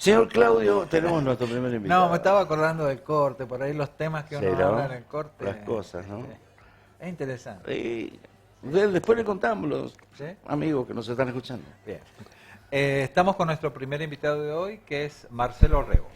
Señor Claudio, tenemos nuestro primer invitado. No, me estaba acordando del corte, por ahí los temas que uno habla en el corte. Las cosas, ¿no? Es interesante. Después le contamos los ¿Sí? amigos que nos están escuchando. Bien. Estamos con nuestro primer invitado de hoy, que es Marcelo Rego.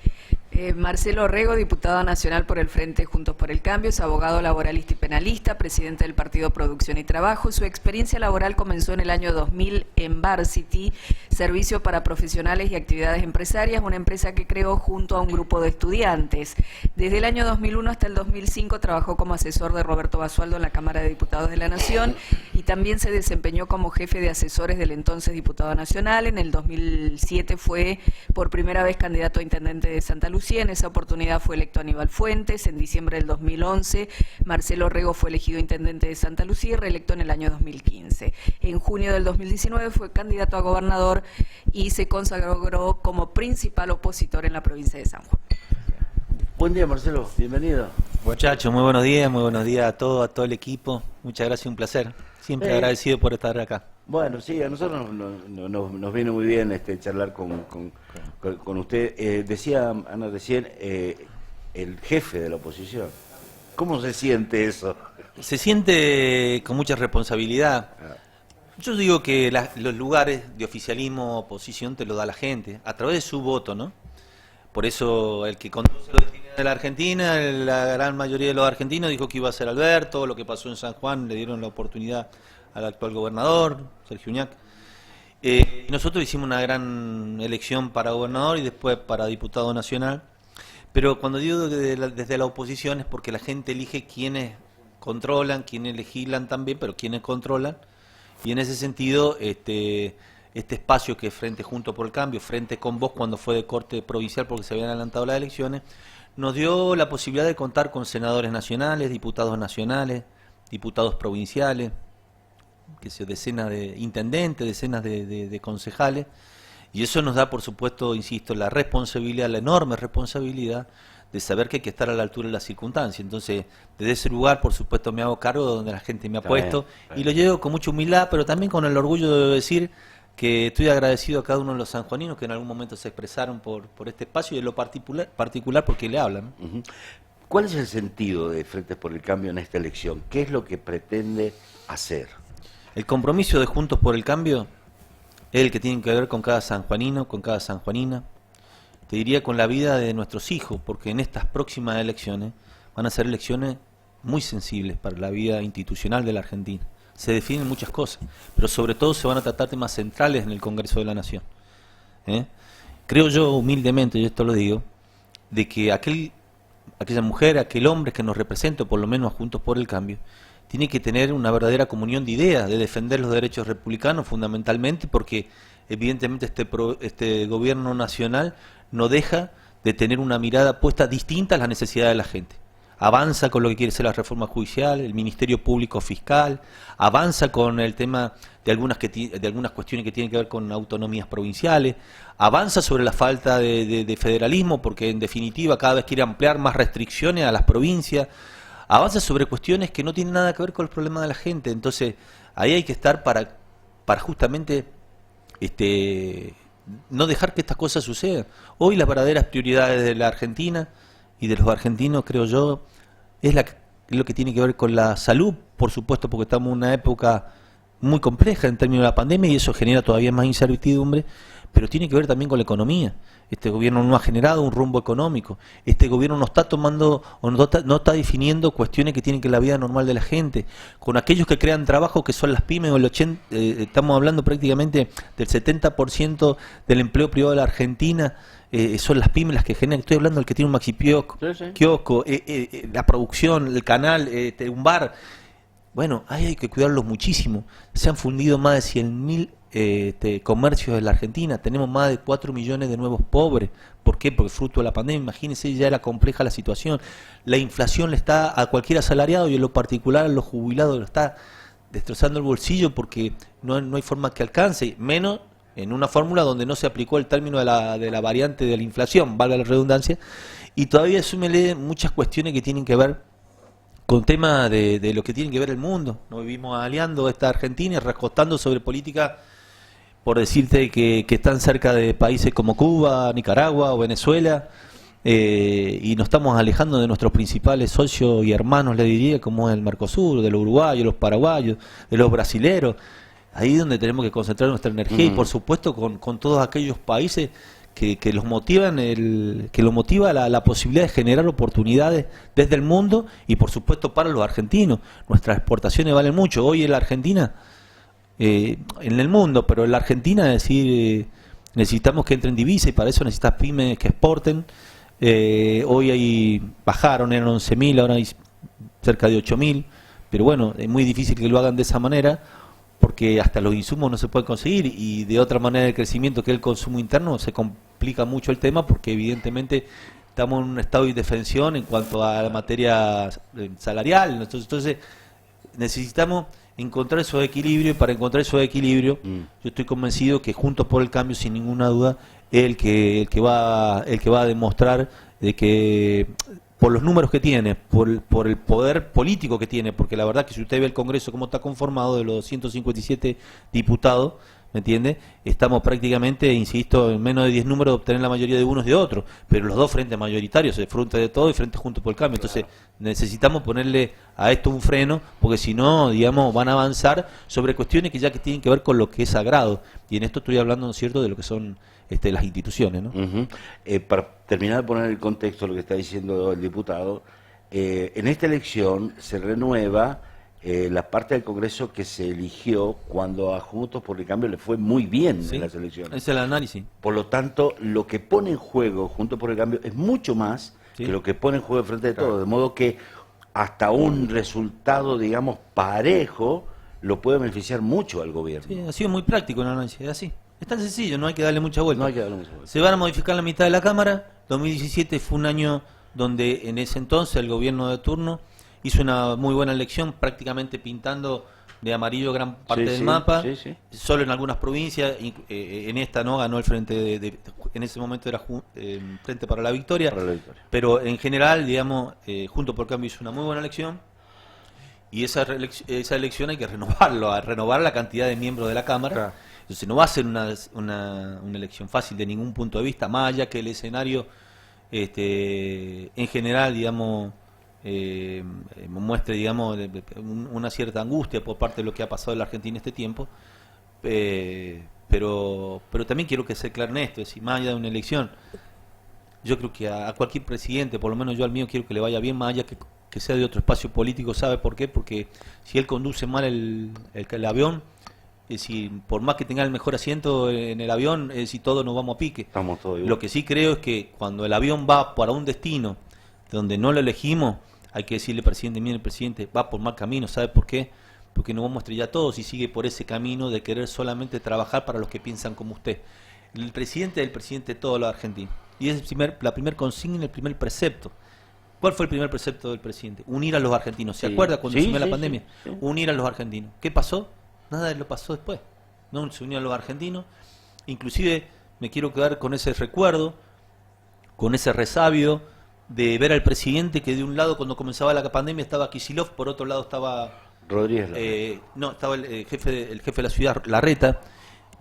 Marcelo Rego, diputado nacional por el Frente Juntos por el Cambio, es abogado laboralista y penalista, presidente del Partido Producción y Trabajo. Su experiencia laboral comenzó en el año 2000 en Varsity, Servicio para Profesionales y Actividades Empresarias, una empresa que creó junto a un grupo de estudiantes. Desde el año 2001 hasta el 2005 trabajó como asesor de Roberto Basualdo en la Cámara de Diputados de la Nación y también se desempeñó como jefe de asesores del entonces diputado nacional. En el 2007 fue por primera vez candidato a intendente de Santa Lucía. En esa oportunidad fue electo Aníbal Fuentes. En diciembre del 2011, Marcelo Rego fue elegido intendente de Santa Lucía y reelecto en el año 2015. En junio del 2019 fue candidato a gobernador y se consagró como principal opositor en la provincia de San Juan. Buen día, Marcelo, bienvenido. Muchachos, muy buenos días a todo el equipo. Muchas gracias, un placer. Siempre agradecido por estar acá. Bueno, sí, a nosotros nos viene muy bien charlar con usted. Decía Ana recién, el jefe de la oposición. ¿Cómo se siente eso? Se siente con mucha responsabilidad. Yo digo que los lugares de oficialismo, oposición, te lo da la gente, a través de su voto, ¿no? Por eso el que conduce los destinos de la Argentina, la gran mayoría de los argentinos dijo que iba a ser Alberto. Lo que pasó en San Juan, le dieron la oportunidad al actual gobernador, Sergio Uñac. Nosotros hicimos una gran elección para gobernador y después para diputado nacional. Pero cuando digo desde la oposición es porque la gente elige quienes controlan, quienes legislan también, pero quienes controlan. Y en ese sentido, este espacio que es Frente Juntos por el Cambio, Frente con Vos, cuando fue de corte provincial porque se habían adelantado las elecciones, nos dio la posibilidad de contar con senadores nacionales, diputados nacionales, diputados provinciales, decenas de intendentes, decenas de concejales, y eso nos da, por supuesto, insisto, la responsabilidad, la enorme responsabilidad de saber que hay que estar a la altura de las circunstancias. Entonces, desde ese lugar, por supuesto, me hago cargo de donde la gente me ha puesto, y lo llevo con mucha humildad, pero también con el orgullo de decir que estoy agradecido a cada uno de los sanjuaninos que en algún momento se expresaron por este espacio y en lo particular porque le hablan. ¿Cuál es el sentido de Frentes por el Cambio en esta elección? ¿Qué es lo que pretende hacer? El compromiso de Juntos por el Cambio es el que tiene que ver con cada sanjuanino, con cada sanjuanina, te diría con la vida de nuestros hijos, porque en estas próximas elecciones van a ser elecciones muy sensibles para la vida institucional de la Argentina. Se definen muchas cosas, pero sobre todo se van a tratar temas centrales en el Congreso de la Nación. Creo yo humildemente, y esto lo digo, de que aquella mujer, aquel hombre que nos representa, por lo menos a Juntos por el Cambio, tiene que tener una verdadera comunión de ideas, de defender los derechos republicanos fundamentalmente, porque evidentemente este gobierno nacional no deja de tener una mirada puesta distinta a las necesidades de la gente. Avanza con lo que quiere ser la reforma judicial, el Ministerio Público Fiscal, avanza con el tema de algunas cuestiones que tienen que ver con autonomías provinciales, avanza sobre la falta de federalismo, porque en definitiva cada vez quiere ampliar más restricciones a las provincias, avanza sobre cuestiones que no tienen nada que ver con el problema de la gente. Entonces ahí hay que estar para justamente no dejar que estas cosas sucedan. Hoy las verdaderas prioridades de la Argentina y de los argentinos, creo yo, es lo que tiene que ver con la salud, por supuesto, porque estamos en una época muy compleja en términos de la pandemia y eso genera todavía más incertidumbre, pero tiene que ver también con la economía. Este gobierno no ha generado un rumbo económico, este gobierno no está tomando o no está definiendo cuestiones que tienen que ver la vida normal de la gente, con aquellos que crean trabajo que son las pymes, o estamos hablando prácticamente del 70% del empleo privado de la Argentina, son las pymes las que generan. Estoy hablando del que tiene un maxi kiosco, la producción, el canal, un bar. Bueno, ahí hay que cuidarlos muchísimo. Se han fundido más de 100.000 comercios de la Argentina. Tenemos más de 4 millones de nuevos pobres. ¿Por qué? Porque fruto de la pandemia. Imagínense, ya era compleja la situación. La inflación le está a cualquier asalariado y en lo particular a los jubilados lo está destrozando el bolsillo porque no hay forma que alcance, menos en una fórmula donde no se aplicó el término de la variante de la inflación, valga la redundancia, y todavía súmele muchas cuestiones que tienen que ver con temas de lo que tiene que ver el mundo. Nos vivimos aliando esta Argentina y recostando sobre política por decirte que están cerca de países como Cuba, Nicaragua o Venezuela, y nos estamos alejando de nuestros principales socios y hermanos, le diría, como es el Mercosur, de los uruguayos, los paraguayos, de los brasileros. Ahí es donde tenemos que concentrar nuestra energía y por supuesto con todos aquellos países que los motivan que los motiva la posibilidad de generar oportunidades desde el mundo y por supuesto para los argentinos. Nuestras exportaciones valen mucho. Hoy en la Argentina, en el mundo, pero en la Argentina, es decir, necesitamos que entren divisas y para eso necesitas pymes que exporten. Hoy bajaron, eran 11.000, ahora hay cerca de 8.000, pero bueno, es muy difícil que lo hagan de esa manera porque hasta los insumos no se pueden conseguir y de otra manera el crecimiento que es el consumo interno se complica mucho el tema porque evidentemente estamos en un estado de indefensión en cuanto a la materia salarial. Entonces necesitamos encontrar esos equilibrios y para encontrar esos equilibrios yo estoy convencido que Juntos por el Cambio sin ninguna duda es el que va a demostrar de que por los números que tiene, por el poder político que tiene, porque la verdad que si usted ve el Congreso cómo está conformado de los 157 diputados, ¿me entiende? Estamos prácticamente, insisto, en menos de 10 números de obtener la mayoría de unos de otros, pero los dos frentes mayoritarios, el Frente de Todo y Frente Juntos por el Cambio. Entonces necesitamos ponerle a esto un freno, porque si no, digamos, van a avanzar sobre cuestiones que tienen que ver con lo que es sagrado. Y en esto estoy hablando, ¿no es cierto?, de lo que son las instituciones, ¿no? Para terminar de poner el contexto de lo que está diciendo el diputado, en esta elección se renueva la parte del Congreso que se eligió cuando a Juntos por el Cambio le fue muy bien en las elecciones. Ese es el análisis. Por lo tanto, lo que pone en juego Juntos por el Cambio es mucho más que lo que pone en juego el Frente de Todos, de modo que hasta un resultado, digamos, parejo, lo puede beneficiar mucho al gobierno. Sí, ha sido muy práctico el análisis, es así. Es tan sencillo, no hay que darle mucha vuelta. No hay que darle mucha vuelta. Se van a modificar la mitad de la Cámara. 2017 fue un año donde en ese entonces el gobierno de turno hizo una muy buena elección, prácticamente pintando de amarillo gran parte del mapa. Solo en algunas provincias, en esta no ganó el Frente en ese momento era Frente para la Victoria. Pero en general, digamos, Juntos por el Cambio hizo una muy buena elección. Y esa elección hay que renovarlo, a renovar la cantidad de miembros de la Cámara. Claro. Entonces no va a ser una elección fácil de ningún punto de vista, más allá que el escenario en general, digamos, muestre, digamos, una cierta angustia por parte de lo que ha pasado en la Argentina este tiempo, pero también quiero que sea claro en esto, es decir, más allá de una elección, yo creo que a cualquier presidente, por lo menos yo al mío, quiero que le vaya bien, más allá que sea de otro espacio político. ¿Sabe por qué? Porque si él conduce mal el avión, es decir, por más que tenga el mejor asiento en el avión, es decir, todos nos vamos a pique. Estamos todos igual. Lo que sí creo es que cuando el avión va para un destino donde no lo elegimos, hay que decirle, presidente, mire, el presidente va por mal camino. ¿Sabe por qué? Porque nos vamos a estrellar todos y sigue por ese camino de querer solamente trabajar para los que piensan como usted. El presidente es el presidente de todos los argentinos. Y es la primer consigna, el primer precepto. ¿Cuál fue el primer precepto del presidente? Unir a los argentinos. ¿Se acuerda cuando asumió la pandemia? Sí. Unir a los argentinos. ¿Qué pasó? Nada de lo pasó después. No se unió a los argentinos. Inclusive me quiero quedar con ese recuerdo, con ese resabio de ver al presidente que de un lado cuando comenzaba la pandemia estaba Kicillof, por otro lado estaba Rodríguez. no, estaba el jefe de la ciudad, Larreta,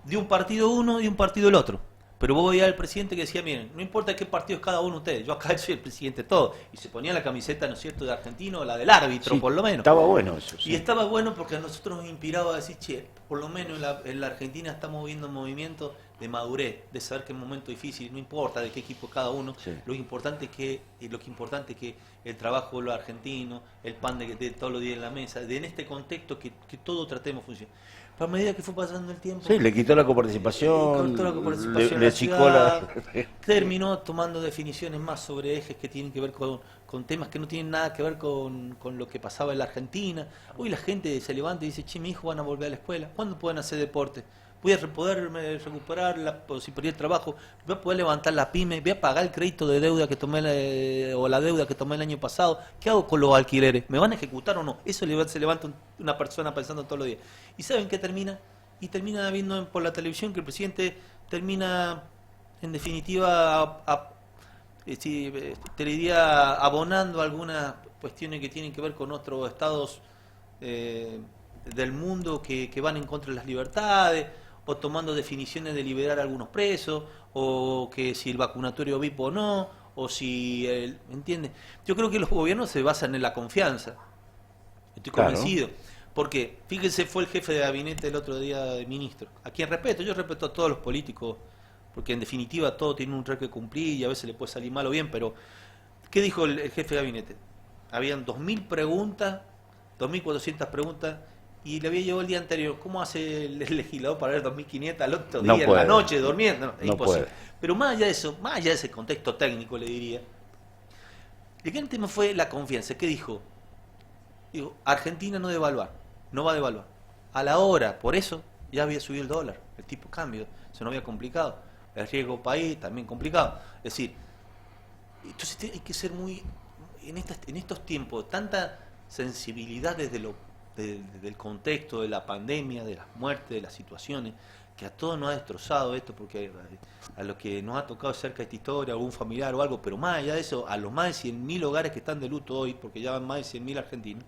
de un partido uno y de un partido el otro. Pero vos veías al presidente que decía, miren, no importa qué partido es cada uno de ustedes, yo acá soy el presidente de todo. Y se ponía la camiseta, ¿no es cierto?, de argentino, la del árbitro, por lo menos. Estaba bueno eso. Sí. Y estaba bueno porque a nosotros nos inspiraba a decir, che, por lo menos en la Argentina estamos viendo un movimiento de madurez, de saber que es un momento difícil, no importa de qué equipo es cada uno, lo importante es que el trabajo de los argentinos, el pan de todos los días en la mesa, en este contexto que todo tratemos funcione. A medida que fue pasando el tiempo... Sí, le quitó la coparticipación, le chicó la... Terminó tomando definiciones más sobre ejes que tienen que ver con temas que no tienen nada que ver con lo que pasaba en la Argentina. Hoy la gente se levanta y dice, che, mi hijo van a volver a la escuela, ¿cuándo pueden hacer deporte? Voy a poder recuperar si perdí el trabajo, voy a poder levantar la pyme, voy a pagar el crédito de deuda que tomé o la deuda que tomé el año pasado. ¿Qué hago con los alquileres? ¿Me van a ejecutar o no? Eso se levanta una persona pensando todos los días. ¿Y saben qué termina? Y termina viendo por la televisión que el presidente termina, en definitiva, te diría, abonando algunas cuestiones que tienen que ver con otros estados del mundo que van en contra de las libertades, o tomando definiciones de liberar a algunos presos, o que si el vacunatorio VIP o no, o si ¿entiende? Yo creo que los gobiernos se basan en la confianza. Estoy convencido. Porque, fíjense, fue el jefe de gabinete el otro día de ministro, a quien respeto, yo respeto a todos los políticos, porque en definitiva todo tiene un rol que cumplir y a veces le puede salir mal o bien, pero ¿qué dijo el jefe de gabinete? Habían 2.000 preguntas, 2.400 preguntas, y le había llegado el día anterior. ¿Cómo hace el legislador para ver 2.500 al otro día en la noche durmiendo? No, es imposible. Pero más allá de eso, más allá de ese contexto técnico, le diría, el gran tema fue la confianza. ¿Qué dijo? Digo, Argentina no devaluar, no va a devaluar. A la hora, por eso, ya había subido el dólar, el tipo de cambio, se nos había complicado. El riesgo país también complicado. Es decir, entonces hay que ser muy, en estos tiempos, tanta sensibilidad desde del contexto de la pandemia, de las muertes, de las situaciones, que a todos nos ha destrozado esto, porque a los que nos ha tocado cerca de esta historia, algún familiar o algo, pero más allá de eso, a los más de 100.000 hogares que están de luto hoy, porque ya van más de 100.000 argentinos,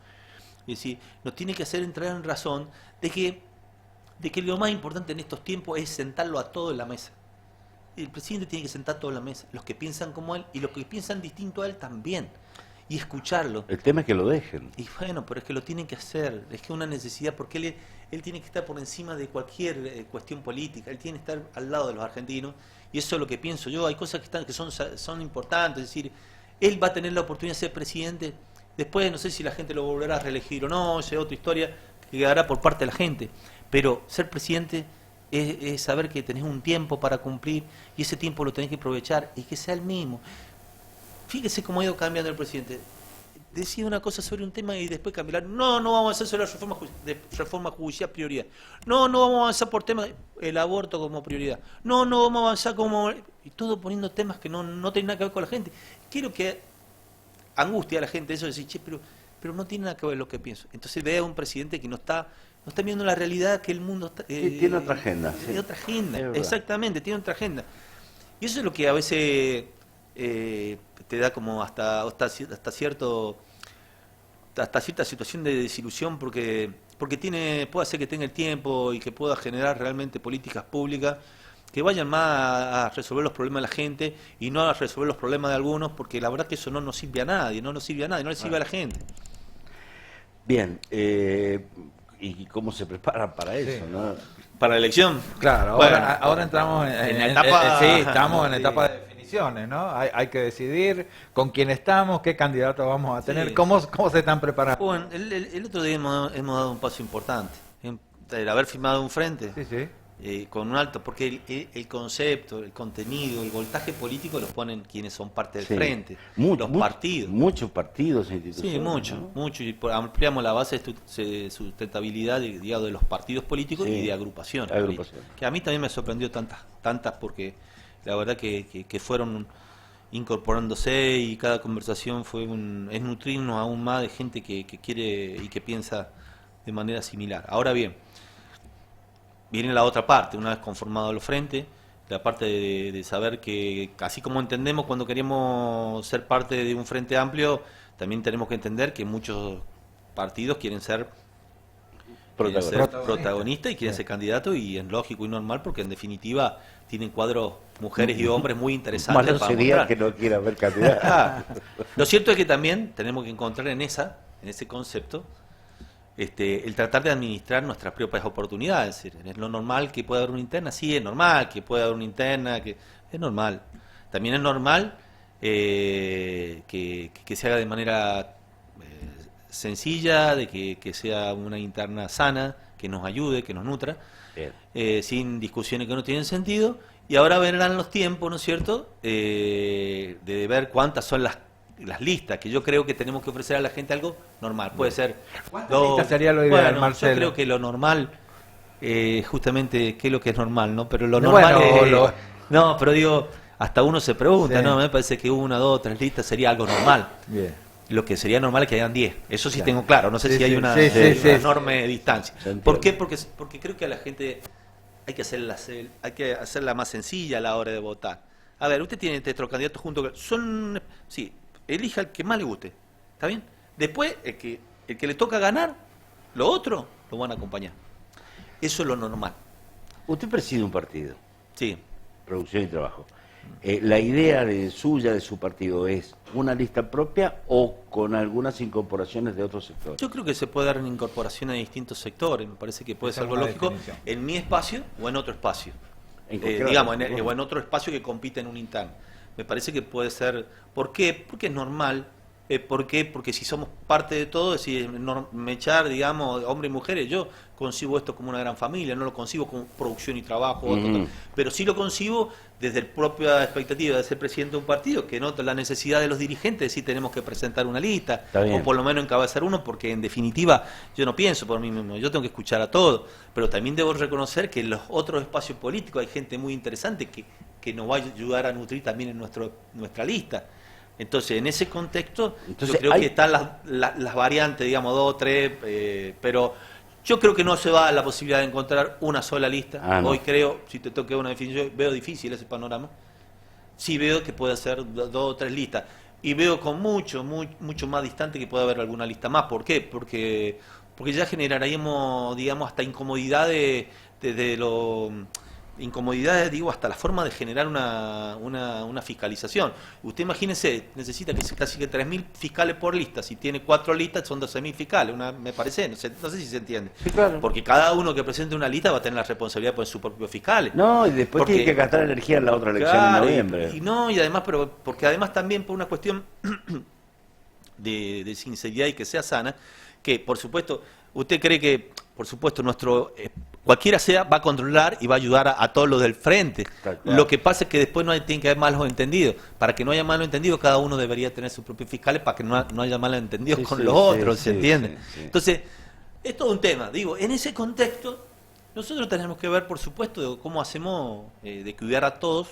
es decir, nos tiene que hacer entrar en razón de que lo más importante en estos tiempos es sentarlo a todos en la mesa. El presidente tiene que sentar a todos en la mesa, los que piensan como él y los que piensan distinto a él también, y escucharlo. El tema es que lo dejen. Y bueno, pero es que lo tienen que hacer, es que es una necesidad, porque él tiene que estar por encima de cualquier cuestión política, él tiene que estar al lado de los argentinos, y eso es lo que pienso yo. Hay cosas que son importantes, es decir, él va a tener la oportunidad de ser presidente, después no sé si la gente lo volverá a reelegir o no, esa es otra historia que quedará por parte de la gente, pero ser presidente es saber que tenés un tiempo para cumplir, y ese tiempo lo tenés que aprovechar, y que sea el mismo. Fíjese cómo ha ido cambiando el presidente. Decide una cosa sobre un tema y después cambiar. No vamos a avanzar sobre la reforma judicial prioridad. No vamos a avanzar por temas, el aborto como prioridad. No vamos a avanzar como... Y todo poniendo temas que no tienen nada que ver con la gente. Quiero que angustia a la gente eso de decir, che, pero no tiene nada que ver lo que pienso. Entonces vea un presidente que no está viendo la realidad que el mundo está... tiene otra agenda. Tiene otra agenda, exactamente, tiene otra agenda. Y eso es lo que a veces... te da como hasta cierta situación de desilusión, porque puede hacer que tenga el tiempo y que pueda generar realmente políticas públicas que vayan más a resolver los problemas de la gente y no a resolver los problemas de algunos, porque la verdad que eso no nos sirve a nadie, no le sirve a la gente. Bien, ¿y cómo se preparan para eso? Sí. ¿No? Para la elección. Claro, Bueno, ahora entramos en la etapa... sí, estamos en la etapa de definiciones, ¿no? Hay que decidir con quién estamos, qué candidato vamos a tener, Sí. cómo se están preparando. Bueno, el otro día hemos dado un paso importante, el haber firmado un frente. Sí. Con un alto, porque el concepto, el contenido, el voltaje político los ponen quienes son parte del frente, los partidos. Muchos partidos e instituciones. Sí, ¿no? mucho, y ampliamos la base de sustentabilidad digamos, de los partidos políticos Sí, y de agrupaciones. agrupaciones. Que a mí también me sorprendió tantas porque la verdad que fueron incorporándose, y cada conversación es nutrirnos aún más de gente que quiere y que piensa de manera similar. Ahora bien, viene la otra parte, una vez conformados los frentes, la parte de saber que, así como entendemos cuando queremos ser parte de un frente amplio, también tenemos que entender que muchos partidos quieren ser protagonistas y quieren ser candidatos, y es lógico y normal, porque en definitiva tienen cuadros mujeres y hombres muy interesantes. Malo para sería mostrar. que no quiera ver candidatos. Lo cierto es que también tenemos que encontrar en ese concepto el tratar de administrar nuestras propias oportunidades. Es decir, es lo normal que pueda haber una interna, sí, es normal que pueda haber una interna, que es normal. También es normal que se haga de manera sencilla, de que sea una interna sana, que nos ayude, que nos nutra, sin discusiones que no tienen sentido. Y ahora vendrán los tiempos, ¿no es cierto?, de ver cuántas son las listas, que yo creo que tenemos que ofrecer a la gente algo normal. Puede ser ¿Cuántas listas sería lo ideal, Marcelo? Yo creo que lo normal, justamente, ¿qué es lo que es normal? ¿No? Pero lo normal No, pero digo, hasta uno se pregunta, Sí. ¿no? Me parece que 1, 2, 3 listas sería algo normal. Bien. Lo que sería normal es que hayan 10. Eso sí Claro. tengo claro. No sé Sí, si hay sí, una, sí, sí, sí. enorme distancia. Se entiende. ¿Por qué? Porque creo que a la gente hay que hacerla más sencilla a la hora de votar. A ver, usted tiene nuestros candidatos juntos. Sí, elija el que más le guste. ¿Está bien? Después, el que le toca ganar, lo otro lo van a acompañar. Eso es lo normal. Usted preside un partido, Sí. Producción y Trabajo. ¿La idea suya, de su partido, es una lista propia o con algunas incorporaciones de otros sectores? Yo creo que se puede dar una incorporación a distintos sectores, me parece que puede Esa ser es algo una lógico definición. en mi espacio o en otro espacio. En cualquier Digamos, otro, o en otro espacio que compita en un interno. Me parece que puede ser. ¿Por qué? Porque es normal. ¿Por qué? Porque si somos parte de todo, es decir, me echar, digamos, hombres y mujeres, yo concibo esto como una gran familia, no lo concibo como producción y trabajo, pero sí lo concibo desde la propia expectativa de ser presidente de un partido, que nota la necesidad de los dirigentes, si tenemos que presentar una lista, o por lo menos encabezar uno, porque en definitiva yo no pienso por mí mismo, yo tengo que escuchar a todos, pero también debo reconocer que en los otros espacios políticos hay gente muy interesante que nos va a ayudar a nutrir también en nuestra lista. Entonces, en ese contexto, yo creo que están las variantes, digamos, 2, 3, pero yo creo que no se va a la posibilidad de encontrar una sola lista. No. Hoy creo, si te toca una definición, veo difícil ese panorama. Sí veo que puede ser 2 o 3 listas. Y veo con mucho más distante que puede haber alguna lista más. ¿Por qué? Porque ya generaríamos, digamos, hasta incomodidades desde lo... Incomodidades, digo, hasta la forma de generar una fiscalización. Usted imagínese, necesita casi que 3.000 fiscales por lista. Si tiene 4 listas, son 12.000 fiscales. Me parece, no sé si se entiende. Sí, claro. Porque cada uno que presente una lista va a tener la responsabilidad por sus propios fiscales. No, y después tiene que gastar energía en la otra elección en noviembre. Y además, porque además también por una cuestión de sinceridad y que sea sana, que por supuesto, usted cree que, por supuesto, cualquiera sea, va a controlar y va a ayudar a todos los del frente. Claro. Lo que pasa es que después tiene que haber malos entendidos. Para que no haya malos entendidos, cada uno debería tener sus propios fiscales para que no haya malos entendidos con los otros, ¿se entiende? Sí. Entonces, es todo un tema. Digo, en ese contexto, nosotros tenemos que ver, por supuesto, de cómo hacemos de cuidar a todos.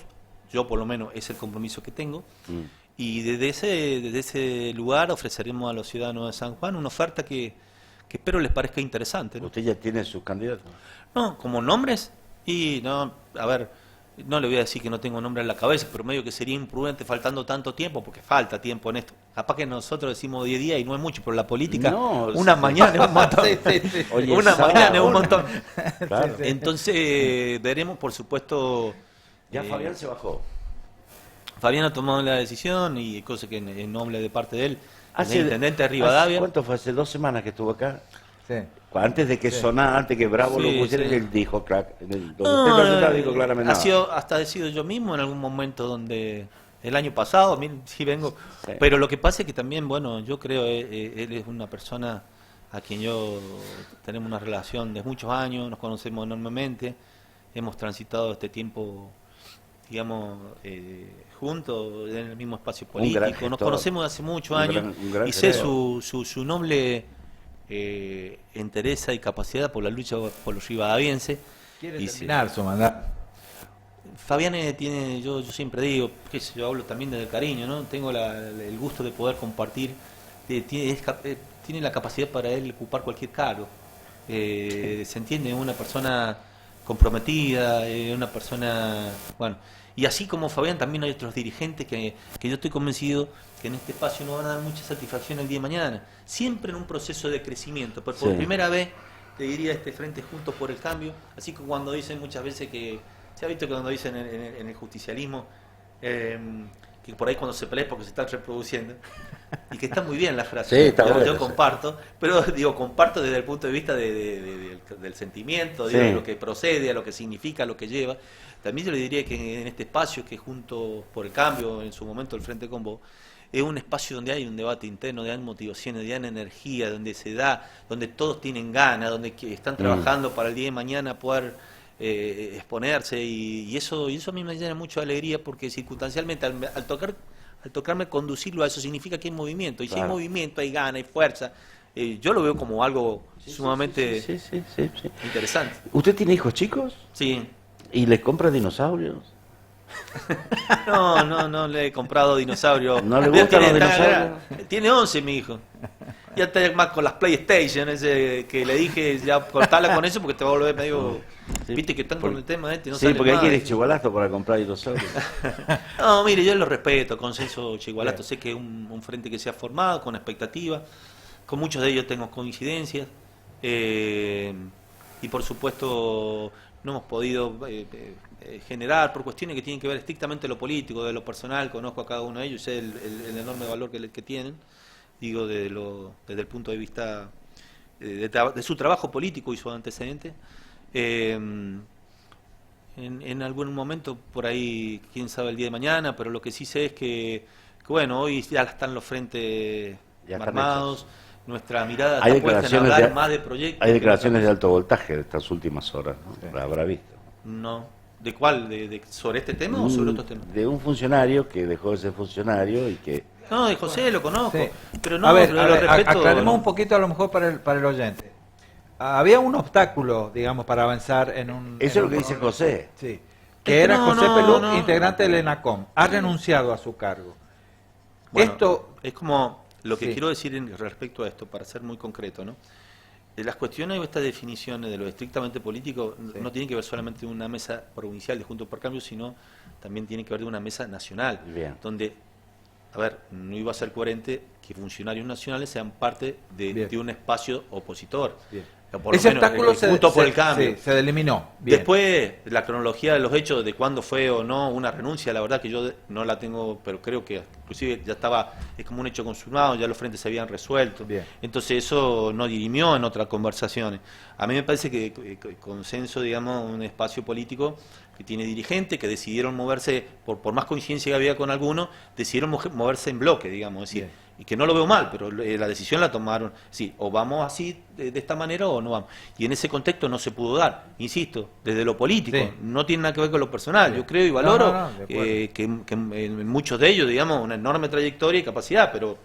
Yo, por lo menos, es el compromiso que tengo. Y desde ese lugar ofreceremos a los ciudadanos de San Juan una oferta que espero les parezca interesante, ¿no? ¿Usted ya tiene sus candidatos? No, como nombres, y no, a ver, no le voy a decir que no tengo nombre en la cabeza, pero medio que sería imprudente faltando tanto tiempo, porque falta tiempo en esto. Capaz que nosotros decimos 10 días y no es mucho, pero la política, una mañana es un montón. Oye, Una mañana es un montón. Claro. Entonces, veremos, por supuesto. Ya Fabián se bajó. Fabián ha tomado la decisión, y cosa que en nombre de parte de él, Hace- el intendente de Rivadavia. ¿Cuánto fue? ¿Hace 2 semanas que estuvo acá? Sí. Antes de que sonara, antes que Bravo Sí, lo pusiera, sí. él dijo, crack. Donde No, usted presentaba, dijo claramente. hasta he sido yo mismo en algún momento donde el año pasado, a mí sí vengo, Sí. pero lo que pasa es que también, bueno, yo creo él es una persona a quien yo tenemos una relación de muchos años, nos conocemos enormemente, hemos transitado este tiempo, digamos, juntos en el mismo espacio Un gran político, nos gestor. conocemos de hace muchos Un años gran y sé gestor. su noble entereza y capacidad por la lucha por los rivadavienses. Quiere Y terminar su mandato. Fabián tiene, yo siempre digo, que yo hablo también desde el cariño, ¿no? Tengo el gusto de poder compartir, tiene la capacidad para él ocupar cualquier cargo. Se entiende, una persona comprometida, una persona, bueno, y así como Fabián también hay otros dirigentes que yo estoy convencido que en este espacio nos van a dar mucha satisfacción el día de mañana, siempre en un proceso de crecimiento, pero por Sí. primera vez te diría este Frente Juntos por el Cambio, así como cuando dicen muchas veces que, se ha visto que cuando dicen en el justicialismo, que por ahí cuando se pelea es porque se están reproduciendo, y que está muy bien la frase, Sí, está yo bueno, sí. comparto, pero digo, comparto desde el punto de vista del sentimiento, digo, Sí. de lo que procede, a lo que significa, a lo que lleva. También yo le diría que en este espacio que Juntos por el Cambio, en su momento el Frente con Vos, es un espacio donde hay un debate interno, donde hay motivaciones, donde hay energía, donde se da, donde todos tienen ganas, donde están trabajando para el día de mañana poder exponerse, y eso a mí me llena mucho de alegría, porque circunstancialmente al tocarme conducirlo a eso significa que hay movimiento, y si hay Claro. movimiento, hay gana, hay fuerza. Yo lo veo como algo sumamente Sí. interesante. ¿Usted tiene hijos chicos? Sí. ¿Y les compra dinosaurios? No le he comprado dinosaurios. ¿No le gustan los Tiene- dinosaurios? Tiene 11 mi hijo. Ya está más con las PlayStation, ese que le dije, ya cortala con eso porque te va a volver medio... Sí, Viste que están con el tema no sí, sale porque hay más. que ir a Chigualasto para comprar dinosaurios. No, mire, yo lo respeto, consenso Chigualato, sé que es un frente que se ha formado con expectativa, con muchos de ellos tengo coincidencias, y por supuesto no hemos podido generar por cuestiones que tienen que ver estrictamente lo político, de lo personal. Conozco a cada uno de ellos y sé el enorme valor que tienen, digo, desde el punto de vista de su trabajo político y su antecedente. En algún momento, por ahí, quién sabe el día de mañana, pero lo que sí sé es que bueno, hoy ya están los frentes armados, nuestra mirada está puesta en hablar más de proyectos. Hay declaraciones de alto voltaje de estas últimas horas, ¿no? Sí. La habrá visto. No. ¿De cuál? ¿Sobre este tema o sobre otros temas? De un funcionario que dejó de ser funcionario y que... No, de José lo conozco, Sí. pero no, a ver, lo respeto. aclaremos un poquito a lo mejor para el oyente. Había un obstáculo, digamos, para avanzar en un... Eso es lo que dice José. Sí. Que era no, José no, Pelú, no. integrante del ENACOM. Ha renunciado a su cargo. Bueno, Esto... es como lo que Sí. quiero decir respecto a esto, para ser muy concreto, ¿no? Las cuestiones o estas definiciones de lo estrictamente político Sí. no tienen que ver solamente de una mesa provincial de Juntos por Cambio, sino también tiene que ver de una mesa nacional, Bien. donde, a ver, no iba a ser coherente que funcionarios nacionales sean parte Bien. de un espacio opositor. Bien. O por lo Ese menos, obstáculo Juntos por el Cambio. se eliminó. Bien. Después, la cronología de los hechos, de cuándo fue o no una renuncia, la verdad que yo no la tengo, pero creo que inclusive ya estaba, es como un hecho consumado, ya los frentes se habían resuelto. Bien. Entonces eso no dirimió en otras conversaciones. A mí me parece que consenso, digamos, un espacio político que tiene dirigentes que decidieron moverse, por más coincidencia que había con algunos, decidieron moverse en bloque, digamos, es decir, Bien. y que no lo veo mal, pero la decisión la tomaron, sí, o vamos así de esta manera o no vamos. Y en ese contexto no se pudo dar, insisto, desde lo político, Sí. no tiene nada que ver con lo personal. Bien. Yo creo y valoro No, de acuerdo. que en muchos de ellos, digamos, una enorme trayectoria y capacidad, pero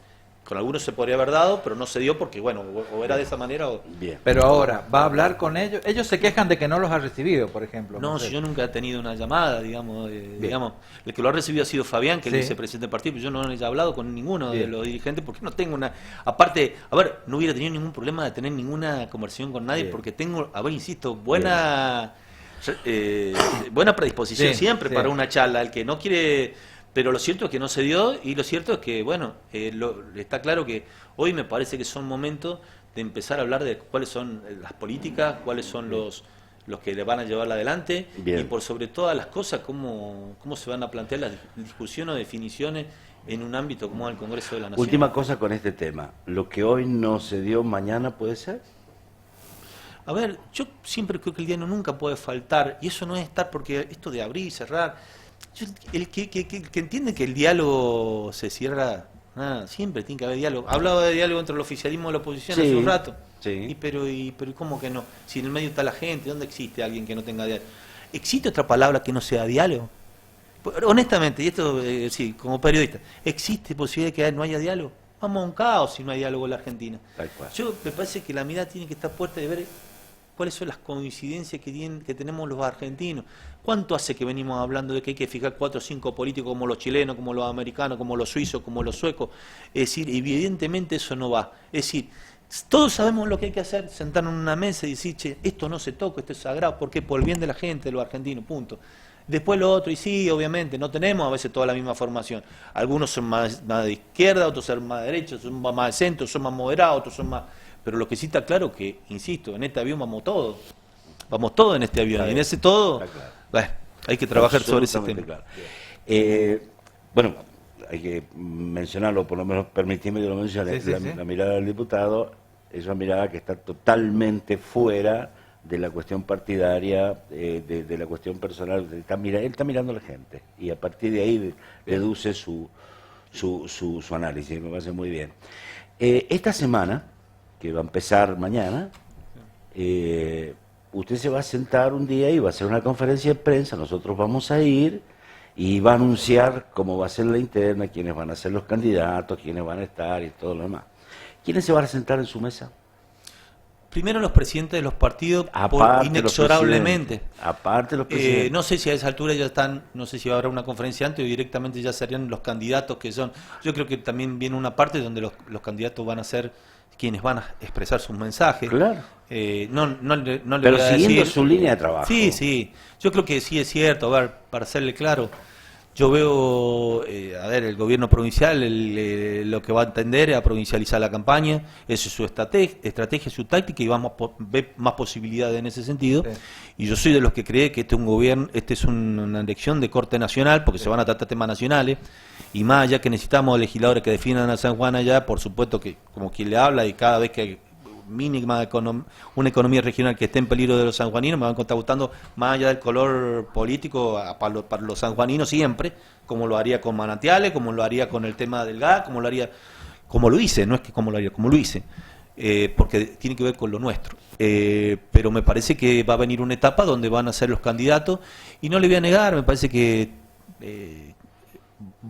con algunos se podría haber dado, pero no se dio porque, bueno, o era de esa manera o... Bien. Pero ahora, ¿va a hablar con ellos? Ellos se quejan de que no los ha recibido, por ejemplo. No, sé. si yo nunca he tenido una llamada, digamos, el que lo ha recibido ha sido Fabián, que es Sí. el vicepresidente del partido, pero yo no he hablado con ninguno de Bien. los dirigentes porque no tengo una... Aparte, a ver, no hubiera tenido ningún problema de tener ninguna conversación con nadie Bien. porque tengo, a ver, insisto, buena predisposición Sí, siempre sí. para una charla. El que no quiere... Pero lo cierto es que no se dio y lo cierto es que, bueno, está claro que hoy me parece que son momentos de empezar a hablar de cuáles son las políticas, cuáles son los que le van a llevar adelante Bien. y por sobre todas las cosas cómo se van a plantear las discusiones o definiciones en un ámbito como el Congreso de la Nación. Última cosa con este tema. Lo que hoy no se dio, mañana puede ser. A ver, yo siempre creo que el diálogo nunca puede faltar y eso no es estar porque esto de abrir y cerrar... El que entiende que el diálogo se cierra, siempre tiene que haber diálogo. Hablaba de diálogo entre el oficialismo y la oposición Sí, hace un rato. sí. Pero ¿cómo que no? Si en el medio está la gente, ¿dónde existe alguien que no tenga diálogo? ¿Existe otra palabra que no sea diálogo? Honestamente, y esto sí, como periodista, ¿existe posibilidad de que no haya diálogo? Vamos a un caos si no hay diálogo en la Argentina. Tal cual. Yo me parece que la mirada tiene que estar puesta de ver cuáles son las coincidencias que tenemos los argentinos. ¿Cuánto hace que venimos hablando de que hay que fijar 4 o 5 políticos como los chilenos, como los americanos, como los suizos, como los suecos? Es decir, evidentemente eso no va. Es decir, todos sabemos lo que hay que hacer, sentarnos en una mesa y decir, che, esto no se toca, esto es sagrado, porque por el bien de la gente, de los argentinos, punto. Después lo otro, y sí, obviamente, no tenemos a veces toda la misma formación. Algunos son más de izquierda, otros son más de derecha, otros son más de centro, son más moderados, otros son más... Pero lo que sí está claro que, insisto, en este avión vamos todos en este avión, Está y en bien. ese todo, Está claro. bueno, hay que trabajar sobre ese Absolutamente tema. claro. Bueno, hay que mencionarlo, por lo menos permitime que lo mencione. Sí, sí, sí. La mirada del diputado es una mirada que está totalmente fuera de la cuestión partidaria, de la cuestión personal. Él está mirando a la gente y a partir de ahí deduce su análisis. Me parece muy bien. Esta semana, que va a empezar mañana, usted se va a sentar un día y va a hacer una conferencia de prensa, nosotros vamos a ir y va a anunciar cómo va a ser la interna, quiénes van a ser los candidatos, quiénes van a estar y todo lo demás. ¿Quiénes se van a sentar en su mesa? Primero los presidentes de los partidos, Aparte inexorablemente. Aparte los presidentes. No sé si a esa altura ya están, no sé si va a haber una conferencia antes o directamente ya serían los candidatos que son. Yo creo que también viene una parte donde los candidatos van a ser quienes van a expresar sus mensajes. Claro. No le Pero voy a siguiendo decir, su línea de trabajo. Sí, yo creo que sí es cierto. A ver, para serle claro, Yo veo, a ver, el gobierno provincial lo que va a entender es a provincializar la campaña, esa es su estrategia, su táctica, y vamos a ver más posibilidades en ese sentido. Sí. Y yo soy de los que cree que este es una elección de corte nacional, porque se van a tratar temas nacionales, y más allá que necesitamos legisladores que defiendan a San Juan allá, por supuesto que como quien le habla, y cada vez que hay mínima una economía regional que esté en peligro de los sanjuaninos, me van a estar gustando más allá del color político para los sanjuaninos siempre, como lo haría con Manantiales, como lo haría con el tema del gas, como lo hice, no es que como lo haría, como lo hice, porque tiene que ver con lo nuestro. Pero me parece que va a venir una etapa donde van a ser los candidatos, y no le voy a negar, me parece que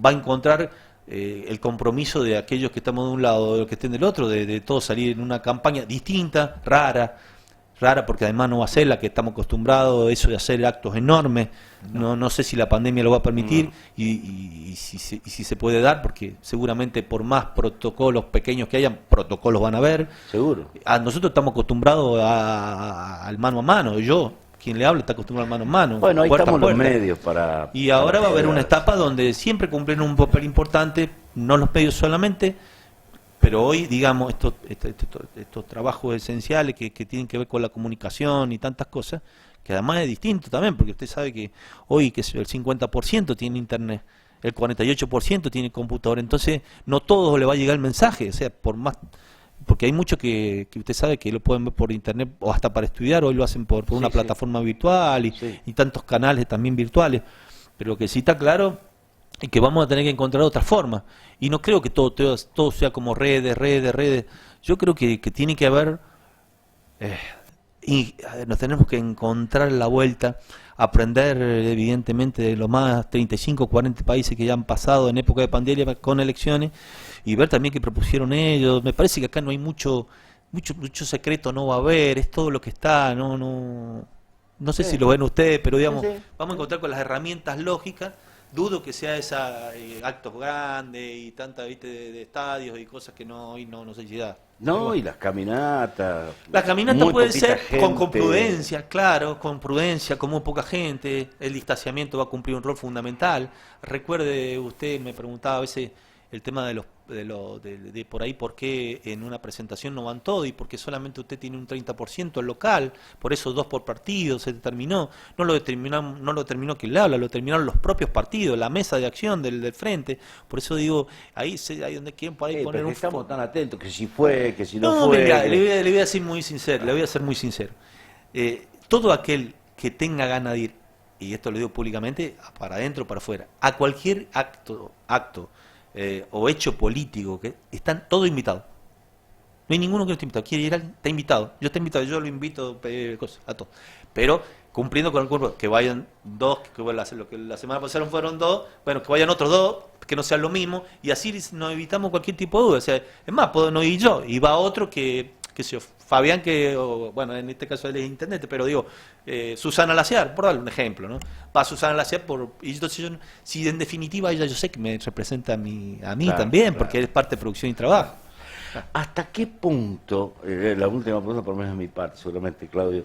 va a encontrar el compromiso de aquellos que estamos de un lado, de los que estén del otro, de todos salir en una campaña distinta, rara, porque además no va a ser la que estamos acostumbrados, eso de hacer actos enormes. No sé si la pandemia lo va a permitir, y si se puede dar, porque seguramente por más protocolos pequeños que hayan, protocolos van a haber. Seguro. Nosotros estamos acostumbrados al mano a mano, quien le habla está acostumbrado al mano a mano. Bueno, ahí puerta a estamos los puerta. medios para... Y ahora va a haber una etapa donde siempre cumplen un papel importante, no los medios solamente, pero hoy, digamos, estos trabajos esenciales que tienen que ver con la comunicación y tantas cosas, que además es distinto también, porque usted sabe que hoy que el 50% tiene internet, el 48% tiene computador, entonces no todos le va a llegar el mensaje, o sea, porque hay muchos que usted sabe que lo pueden ver por internet o hasta para estudiar, hoy lo hacen por una plataforma virtual y tantos canales también virtuales, pero lo que sí está claro es que vamos a tener que encontrar otras formas, y no creo que todo sea como redes, yo creo que tiene que haber, y nos tenemos que encontrar la vuelta, aprender evidentemente de los más 35, 40 países que ya han pasado en época de pandemia con elecciones, y ver también qué propusieron ellos. Me parece que acá no hay mucho secreto, no va a haber, es todo lo que está, no sé si lo ven ustedes, pero digamos, vamos a encontrar con las herramientas lógicas. Dudo que sea esa actos grandes y tanta, viste, de estadios y cosas que hoy no sé si da. No, y las caminatas. La caminata muy puede poquita ser con prudencia, claro, con prudencia, con muy poca gente. El distanciamiento va a cumplir un rol fundamental. Recuerde, usted me preguntaba a veces el tema de por ahí por qué en una presentación no van todos, y porque solamente usted tiene un 30% el local, por eso 2 por partido se determinó. No lo determinó quien le habla, lo determinaron los propios partidos, la mesa de acción del frente. Por eso digo, ahí donde quieren por ahí poner pero un... estamos tan atentos, que si fue, que si no No, fue. mira, le voy a decir muy sincero, le voy a ser muy sincero. Todo aquel que tenga ganas de ir, y esto lo digo públicamente, para adentro o para afuera, a cualquier acto o hecho político, que están todos invitados. No hay ninguno que no esté invitado. Quiere ir alguien, está invitado. Yo lo invito a todos. Pero cumpliendo con el cuerpo, que vayan 2, lo que la semana pasada fueron 2, bueno, que vayan otros 2, que no sean lo mismo, y así nos evitamos cualquier tipo de duda. O sea, es más, puedo no ir yo, y va otro que sé yo, Fabián, bueno, en este caso él es intendente, pero digo, Susana Laciar, por darle un ejemplo, ¿no? Va Susana Laciar y entonces si en definitiva ella yo sé que me representa a mí claro, también, claro, porque es parte de producción y trabajo. ¿Hasta qué punto, la última pregunta por lo menos de mi parte, seguramente Claudio,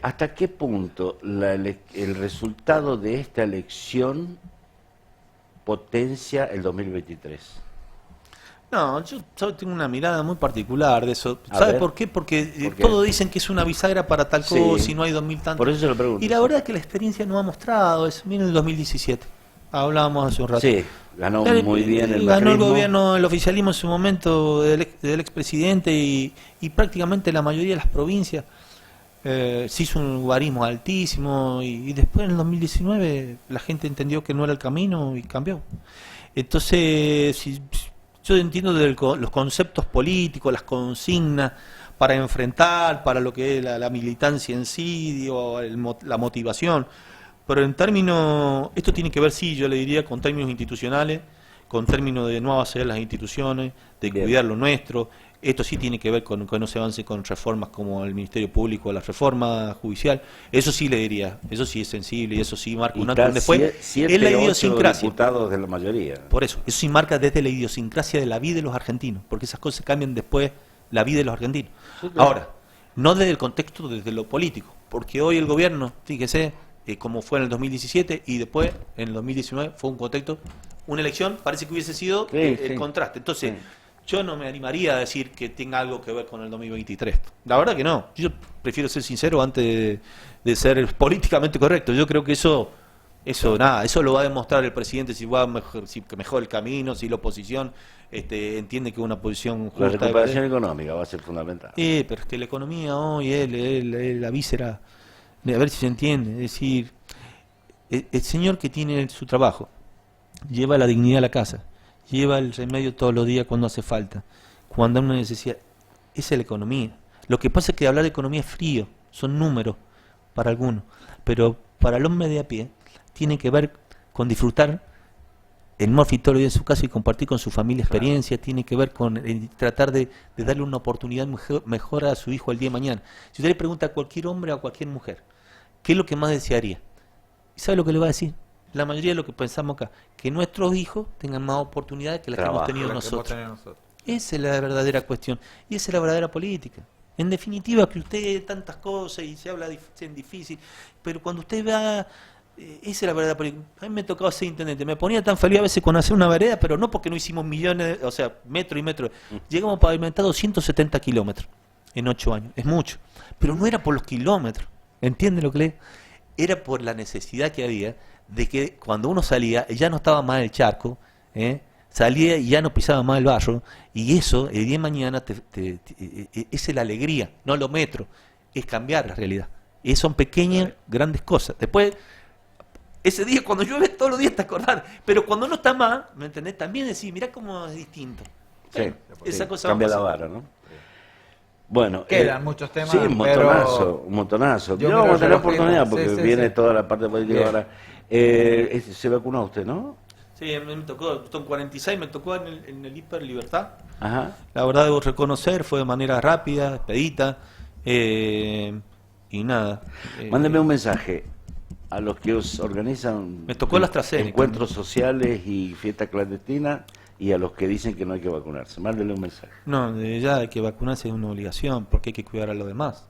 hasta qué punto el resultado de esta elección potencia el 2023? No, yo tengo una mirada muy particular de eso. A ¿Sabe ver. por qué? Porque ¿Por qué? todos dicen que es una bisagra para tal cosa, Sí. y no hay 2000 tantos. Por eso se lo pregunto. Y la verdad es que la experiencia nos ha mostrado eso. Miren el 2017. Hablábamos hace un rato. Sí, ganó muy bien el Ganó el macrismo. gobierno, el oficialismo en su momento del expresidente, y prácticamente la mayoría de las provincias se hizo un guarismo altísimo, y después en el 2019 la gente entendió que no era el camino y cambió. Entonces, yo entiendo los conceptos políticos, las consignas para enfrentar, para lo que es la militancia en sí, digo, la motivación, pero en términos, esto tiene que ver, sí, yo le diría, con términos institucionales, con términos de no avasallar las instituciones, de Bien. cuidar lo nuestro. Esto sí tiene que ver con que no se avance con reformas como el Ministerio Público, la reforma judicial. Eso sí le diría, eso sí es sensible, y eso sí marca un antes y un después. Siete, Es la 8 idiosincrasia. diputados de la mayoría. Por eso sí marca desde la idiosincrasia de la vida de los argentinos, porque esas cosas cambian después la vida de los argentinos. Sí, claro. Ahora, no desde el contexto, desde lo político, porque hoy el gobierno, fíjese, como fue en el 2017, y después en el 2019 fue un contexto, una elección, parece que hubiese sido el contraste. Entonces, yo no me animaría a decir que tenga algo que ver con el 2023. La verdad que no. Yo prefiero ser sincero antes de ser políticamente correcto. Yo creo que eso lo va a demostrar el presidente si mejor el camino, si la oposición entiende que una posición justa. La recuperación económica va a ser fundamental. Pero es que la economía hoy es la víscera, a ver si se entiende. Es decir, el señor que tiene su trabajo, lleva la dignidad a la casa, lleva el remedio todos los días cuando hace falta, cuando hay una necesidad. Esa es la economía. Lo que pasa es que hablar de economía es frío, son números para algunos, pero para el hombre de a pie tiene que ver con disfrutar el morfi todo el día en su casa y compartir con su familia experiencias, tiene que ver con tratar de darle una oportunidad mejor a su hijo el día de mañana. Si usted le pregunta a cualquier hombre o a cualquier mujer, ¿qué es lo que más desearía? ¿Y sabe lo que le va a decir? La mayoría de lo que pensamos acá, que nuestros hijos tengan más oportunidades que las que hemos tenido nosotros. Esa es la verdadera cuestión y esa es la verdadera política. En definitiva, que usted tantas cosas y se habla en difícil, pero cuando usted va, esa es la verdadera política. A mí me tocaba ser intendente, me ponía tan feliz a veces con hacer una vereda, pero no porque no hicimos millones, o sea, metro y metro. Llegamos a pavimentar 270 kilómetros en 8 años, es mucho, pero no era por los kilómetros, ¿entiende lo que le? Era por la necesidad que había de que cuando uno salía ya no estaba mal el charco, salía y ya no pisaba más el barro, y eso el día de mañana esa es la alegría, no lo metro, es cambiar la realidad. Y son pequeñas, grandes cosas. Después, ese día cuando llueve todos los días te acordás, pero cuando no está más, ¿me entendés? También decís, mirá cómo es distinto. Esa cosa cambia la vara, ¿no? Bueno, quedan muchos temas, sí, un montonazo. Yo vamos a tener oportunidad porque viene toda la parte política ahora. Se vacunó usted, ¿no? Sí, me tocó, en 46 me tocó en el Hiper Libertad. Ajá. La verdad debo reconocer, fue de manera rápida, expedita, y nada. Mándeme un mensaje a los que os organizan Me tocó la AstraZeneca, encuentros sociales y fiestas clandestinas y a los que dicen que no hay que vacunarse. Mándele un mensaje. No, ya hay que vacunarse, es una obligación, porque hay que cuidar a los demás.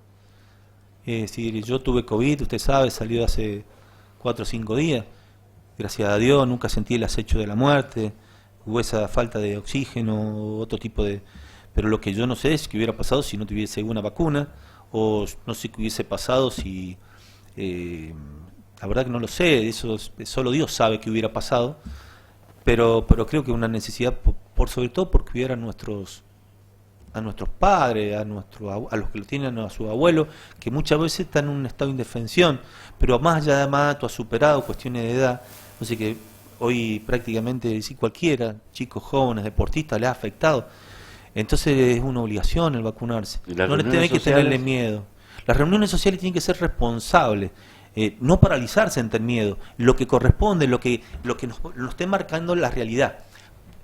Es decir, yo tuve COVID, usted sabe, salió hace 4 o 5 días. Gracias a Dios, nunca sentí el acecho de la muerte, hubo esa falta de oxígeno, otro tipo de... Pero lo que yo no sé es qué hubiera pasado si no tuviese una vacuna, o no sé qué hubiese pasado si... la verdad que no lo sé, eso solo Dios sabe qué hubiera pasado, pero creo que una necesidad, sobre todo por cuidar a nuestros padres, a los que lo tienen, a sus abuelos, que muchas veces están en un estado de indefensión, pero más allá de más, tú has superado cuestiones de edad, así que hoy prácticamente si cualquiera, chicos, jóvenes, deportistas, les ha afectado. Entonces es una obligación el vacunarse. No hay que tenerle miedo. Las reuniones sociales tienen que ser responsables, no paralizarse ante el miedo. Lo que corresponde, lo que nos esté marcando la realidad.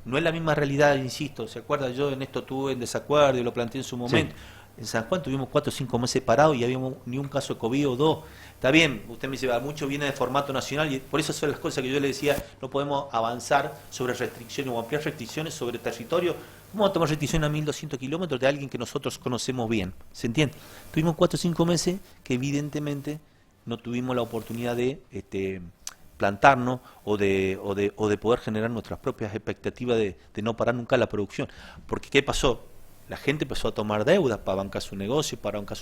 No es la misma realidad, insisto. ¿Se acuerda? Yo en esto tuve en desacuerdo y lo planteé en su momento. Sí. En San Juan tuvimos 4 o 5 meses parados y habíamos ni un caso de COVID o 2. Está bien, usted me dice, mucho viene de formato nacional y por eso son las cosas que yo le decía, no podemos avanzar sobre restricciones o ampliar restricciones sobre territorio. ¿Cómo vamos a tomar restricciones a 1200 kilómetros de alguien que nosotros conocemos bien? ¿Se entiende? Tuvimos 4 o 5 meses que evidentemente no tuvimos la oportunidad de plantarnos o de poder generar nuestras propias expectativas de no parar nunca la producción. Porque ¿qué pasó? La gente empezó a tomar deudas para bancar su negocio, para bancar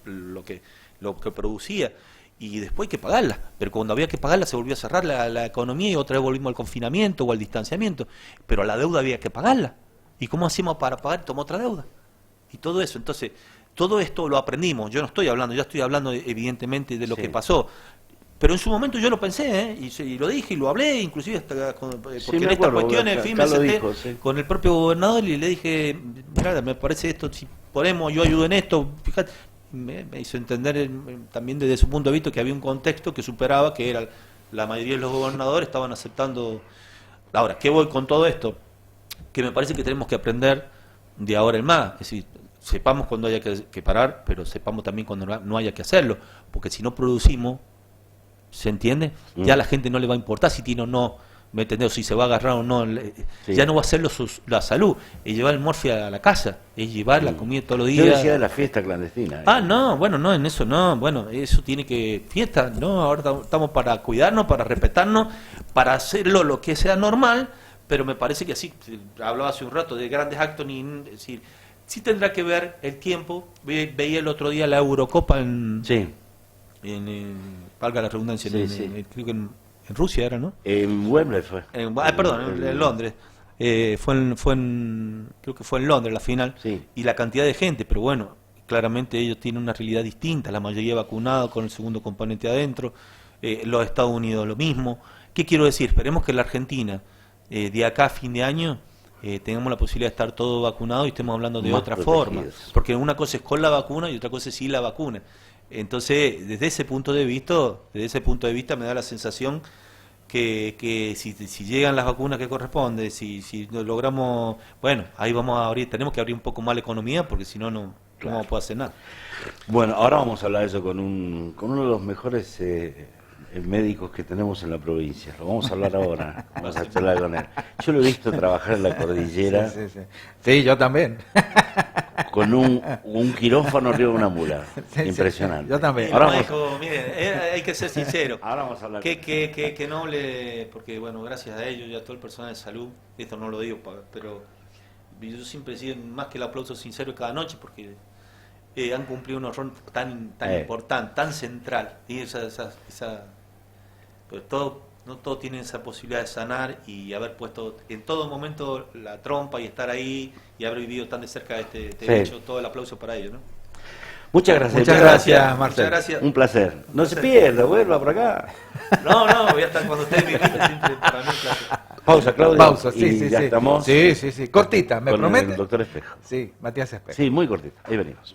lo que producía, y después hay que pagarla. Pero cuando había que pagarla se volvió a cerrar la economía y otra vez volvimos al confinamiento o al distanciamiento. Pero la deuda había que pagarla. ¿Y cómo hacíamos para pagar? Tomó otra deuda. Y todo eso. Entonces, todo esto lo aprendimos. Yo no estoy hablando, yo estoy hablando evidentemente de lo que pasó. Pero en su momento yo lo pensé, y lo dije y lo hablé, inclusive hasta porque en estas cuestiones me senté con el propio gobernador y le dije, mira, me parece esto, si podemos, yo ayudo en esto, fíjate, me hizo entender también desde su punto de vista que había un contexto que superaba, que era la mayoría de los gobernadores estaban aceptando. Ahora, ¿qué voy con todo esto? Que me parece que tenemos que aprender de ahora en más, es decir, sepamos cuando haya que parar, pero sepamos también cuando no haya que hacerlo, porque si no producimos, ¿se entiende? Ya a la gente no le va a importar si tiene o no ¿me entendés? Si se va a agarrar o no, Sí. ya no va a ser la salud, es llevar el morfi a la casa, es llevar la comida todos los Yo días. decía de la fiesta clandestina. Ah, no, bueno, no, en eso no, bueno, eso tiene que, fiesta, no, ahora estamos para cuidarnos, para respetarnos, para hacerlo lo que sea normal, pero me parece que así, hablaba hace un rato de grandes actos, es decir, sí tendrá que ver el tiempo. Veía el otro día la Eurocopa Sí, valga la redundancia, Sí, sí. creo que en Rusia era, ¿no? en Wembley fue. Perdón, en Londres. Creo que fue en Londres la final. Sí. Y la cantidad de gente, pero bueno, claramente ellos tienen una realidad distinta, la mayoría vacunados con el segundo componente adentro, los Estados Unidos lo mismo. ¿Qué quiero decir? Esperemos que la Argentina, de acá a fin de año, tengamos la posibilidad de estar todos vacunados y estemos hablando de Más otra protegidos. forma. Porque una cosa es con la vacuna y otra cosa es sin la vacuna. Entonces, desde ese punto de vista me da la sensación que si llegan las vacunas que corresponde, si lo logramos, bueno, ahí vamos a abrir, tenemos que abrir un poco más la economía porque si no, no vamos a poder hacer nada. Bueno, ahora vamos a hablar de eso con uno de los mejores médicos que tenemos en la provincia. Lo vamos a hablar ahora, vamos a charlar con él. Yo lo he visto trabajar en la cordillera Sí, yo también. con un quirófano arriba de una mula. Sí, Impresionante. yo también. Ahora No, vamos, hijo, miren, hay que ser sincero. ahora vamos a hablar Que noble, porque bueno, gracias a ellos y a todo el personal de salud, esto no lo digo, pero yo siempre digo más que el aplauso sincero cada noche, porque han cumplido un rol tan importante, tan central, y pues no todos tienen esa posibilidad de sanar y haber puesto en todo momento la trompa y estar ahí y haber vivido tan de cerca este hecho, todo el aplauso para ellos, ¿no? Muchas gracias. Muchas gracias, Marcelo. Muchas gracias. Un placer. No se pierda, vuelva por acá. No, voy a estar cuando ustedes me inviten, siempre para mí un placer. Pausa, Claudio. Pausa, y sí, sí, ya sí. estamos Sí. Cortita, ¿me con promete? el doctor Espejo. Sí, Matías Espejo. Sí, muy cortita. Ahí venimos.